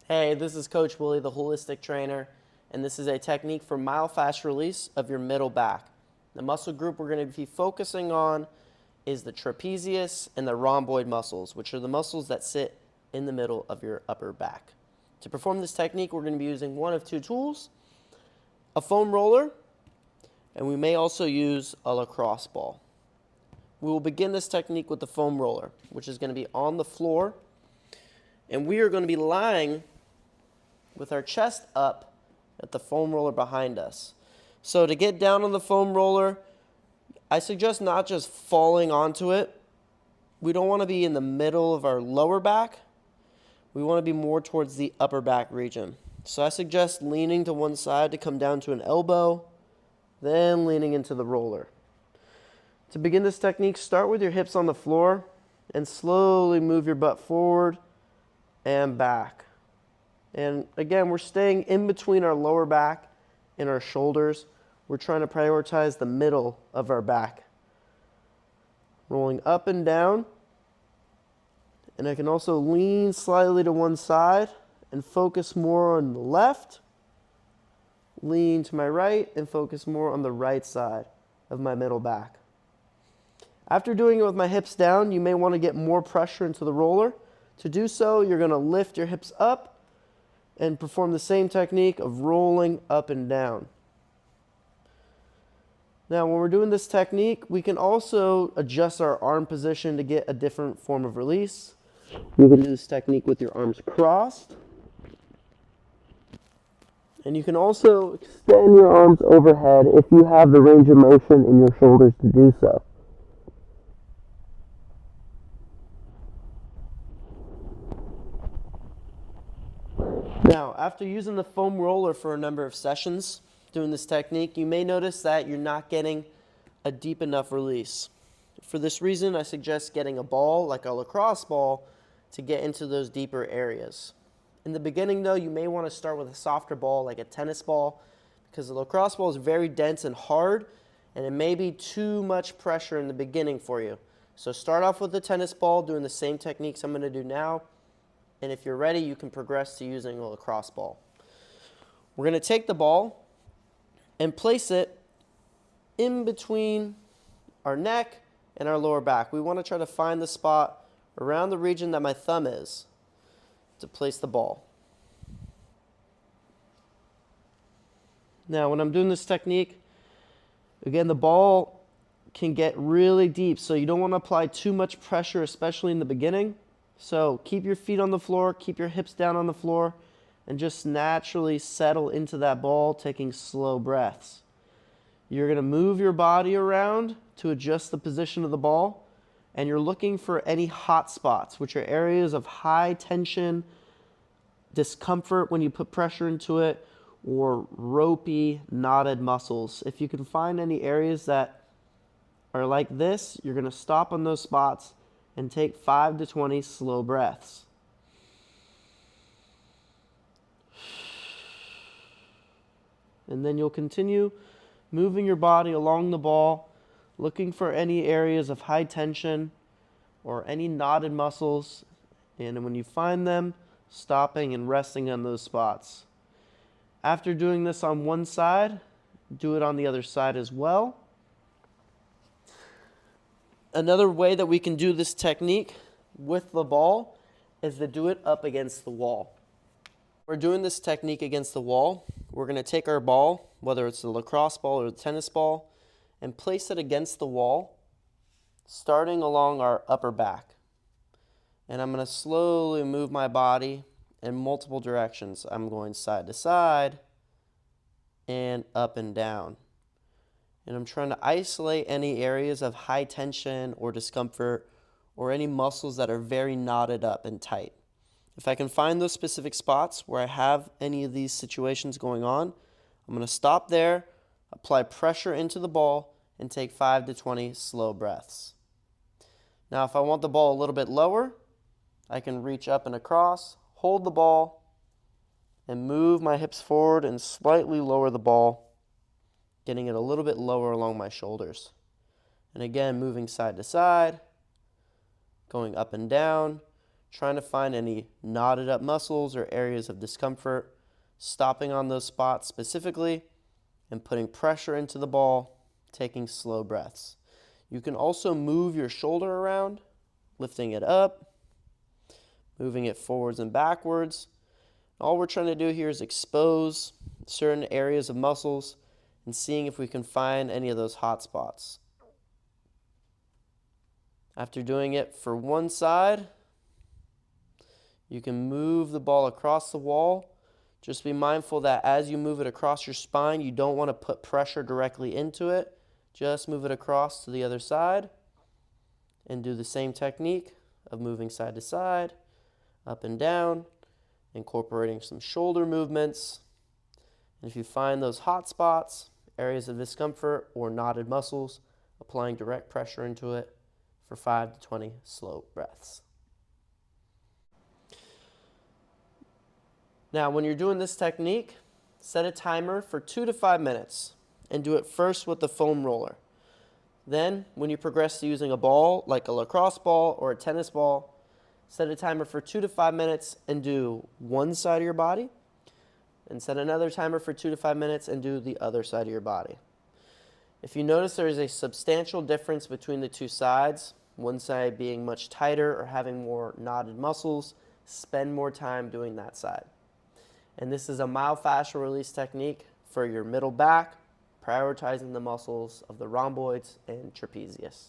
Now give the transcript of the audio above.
Hey, this is Coach Willie, the holistic trainer, and this is a technique for myofascial release of your middle back. The muscle group we're going to be focusing on is the trapezius and the rhomboid muscles, which are the muscles that sit in the middle of your upper back. To perform this technique, we're going to be using one of two tools, a foam roller, and we may also use a lacrosse ball. We will begin this technique with the foam roller, which is going to be on the floor, and we are going to be lying with our chest up at the foam roller behind us. So to get down on the foam roller, I suggest not just falling onto it. We don't want to be in the middle of our lower back. We want to be more towards the upper back region. So I suggest leaning to one side to come down to an elbow, then leaning into the roller. To begin this technique, start with your hips on the floor and slowly move your butt forward and back. And again, we're staying in between our lower back and our shoulders. We're trying to prioritize the middle of our back. Rolling up and down. And I can also lean slightly to one side and focus more on the left. Lean to my right and focus more on the right side of my middle back. After doing it with my hips down, you may want to get more pressure into the roller. To do so, you're going to lift your hips up and perform the same technique of rolling up and down. Now, when we're doing this technique, we can also adjust our arm position to get a different form of release. You can do this technique with your arms crossed. And you can also extend your arms overhead if you have the range of motion in your shoulders to do so. Now, after using the foam roller for a number of sessions doing this technique, you may notice that you're not getting a deep enough release. For this reason, I suggest getting a ball, like a lacrosse ball, to get into those deeper areas. In the beginning, though, you may want to start with a softer ball, like a tennis ball, because the lacrosse ball is very dense and hard, and it may be too much pressure in the beginning for you. So start off with the tennis ball, doing the same techniques I'm going to do now. And if you're ready, you can progress to using a lacrosse ball. We're going to take the ball and place it in between our neck and our lower back. We want to try to find the spot around the region that my thumb is to place the ball. Now, when I'm doing this technique, again, the ball can get really deep, so you don't want to apply too much pressure, especially in the beginning. So keep your feet on the floor, keep your hips down on the floor, and just naturally settle into that ball, taking slow breaths. You're going to move your body around to adjust the position of the ball, and you're looking for any hot spots, which are areas of high tension, discomfort when you put pressure into it, or ropey, knotted muscles. If you can find any areas that are like this, you're going to stop on those spots and take 5 to 20 slow breaths. And then you'll continue moving your body along the ball, looking for any areas of high tension or any knotted muscles. And when you find them, stopping and resting on those spots. After doing this on one side, do it on the other side as well. Another way that we can do this technique with the ball is to do it up against the wall. We're doing this technique against the wall. We're going to take our ball, whether it's the lacrosse ball or the tennis ball, and place it against the wall, starting along our upper back. And I'm going to slowly move my body in multiple directions. I'm going side to side and up and down. And I'm trying to isolate any areas of high tension or discomfort or any muscles that are very knotted up and tight. If I can find those specific spots where I have any of these situations going on, I'm going to stop there, apply pressure into the ball, and take 5 to 20 slow breaths. Now, if I want the ball a little bit lower, I can reach up and across, hold the ball, and move my hips forward and slightly lower the ball, getting it a little bit lower along my shoulders. And again, moving side to side, going up and down, trying to find any knotted up muscles or areas of discomfort, stopping on those spots specifically, and putting pressure into the ball, taking slow breaths. You can also move your shoulder around, lifting it up, moving it forwards and backwards. All we're trying to do here is expose certain areas of muscles and seeing if we can find any of those hot spots. After doing it for one side, you can move the ball across the wall. Just be mindful that as you move it across your spine, you don't want to put pressure directly into it. Just move it across to the other side and do the same technique of moving side to side, up and down, incorporating some shoulder movements. And if you find those hot spots, areas of discomfort, or knotted muscles, applying direct pressure into it for 5 to 20 slow breaths. Now, when you're doing this technique, set a timer for 2 to 5 minutes and do it first with the foam roller. Then, when you progress to using a ball, like a lacrosse ball or a tennis ball, set a timer for 2 to 5 minutes and do one side of your body, and set another timer for 2 to 5 minutes and do the other side of your body. If you notice there is a substantial difference between the two sides, one side being much tighter or having more knotted muscles, spend more time doing that side. And this is a myofascial release technique for your middle back, prioritizing the muscles of the rhomboids and trapezius.